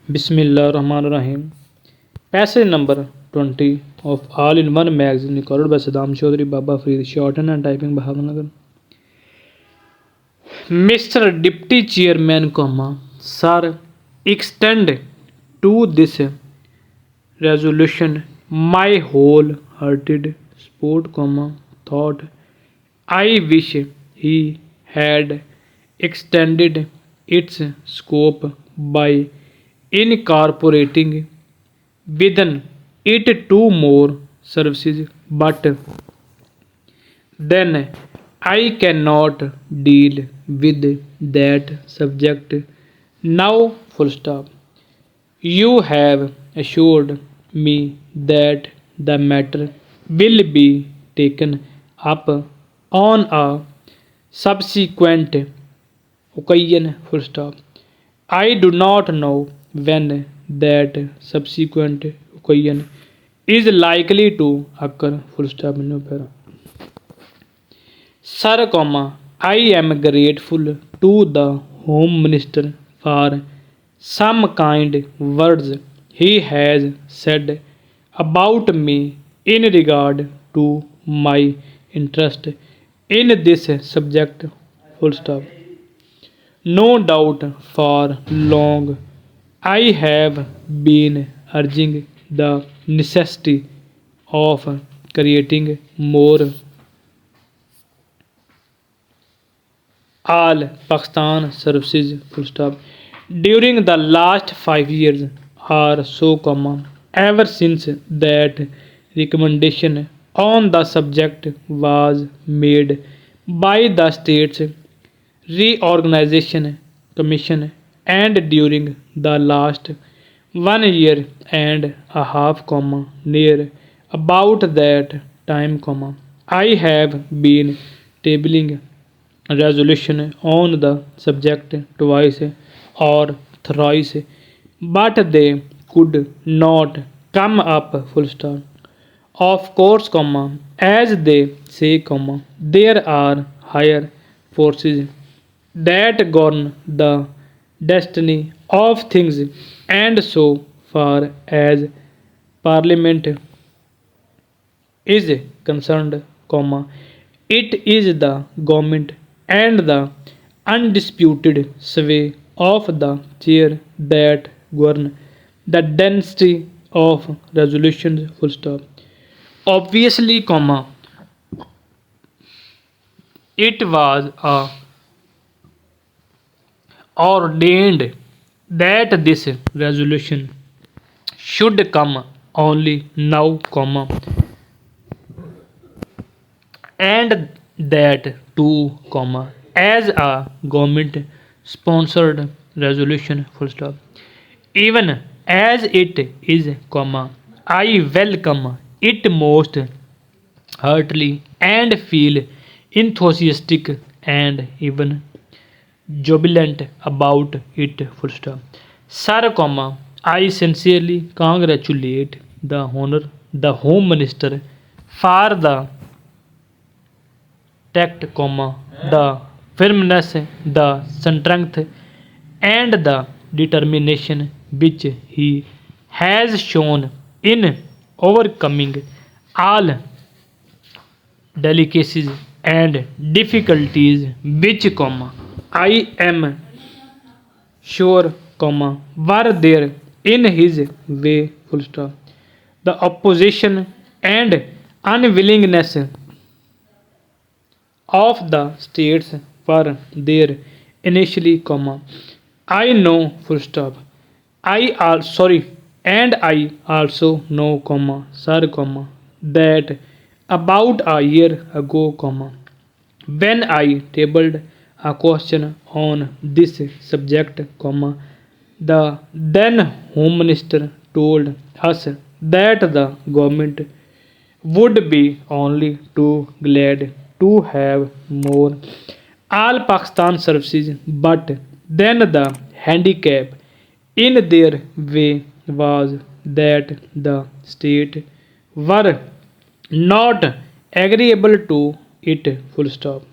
Bismillahirrahmanirrahim. Passage number 20 of All in One magazine recorded by Saddam Chaudhry Baba Farid, shortened and typing by Bhavanagar. Mr. Deputy Chairman, Sir, extend to this resolution my whole-hearted support, thought. I wish he had extended its scope by incorporating within it two more services, but then I cannot deal with that subject now. Full stop. You have assured me that the matter will be taken up on a subsequent occasion. Full stop. I do not know when that subsequent occasion is likely to occur. Full stop. Sir, I am grateful to the Home Minister for some kind words he has said about me in regard to my interest in this subject. Full stop. No doubt for long I have been urging the necessity of creating more all Pakistan services. Full stop. During the last 5 years or so, ever since that recommendation on the subject was made by the States Reorganization Commission, and during the last 1 year and a half, near about that time, I have been tabling resolution on the subject twice or thrice, but they could not come up. Full stop. Of course, as they say, there are higher forces that govern the destiny of things, and so far as Parliament is concerned, it is the government and the undisputed sway of the chair that govern the density of resolutions. Full stop. Obviously, it was ordained that this resolution should come only now, and that too, as a government sponsored resolution. Full stop. Even as it is, I welcome it most heartily and feel enthusiastic and even jubilant about it. Full stop. Sir, I sincerely congratulate the Home Minister for the tact, the firmness, the strength, and the determination which he has shown in overcoming all delicacies and difficulties which, I am sure, were there in his way. Full stop. The opposition and unwillingness of the states were there initially, I know. Full stop. And I also know, sir, that about a year ago, when I tabled a question on this subject, the then Home Minister told us that the government would be only too glad to have more all Pakistan services, but then the handicap in their way was that the state were not agreeable to it. Full stop.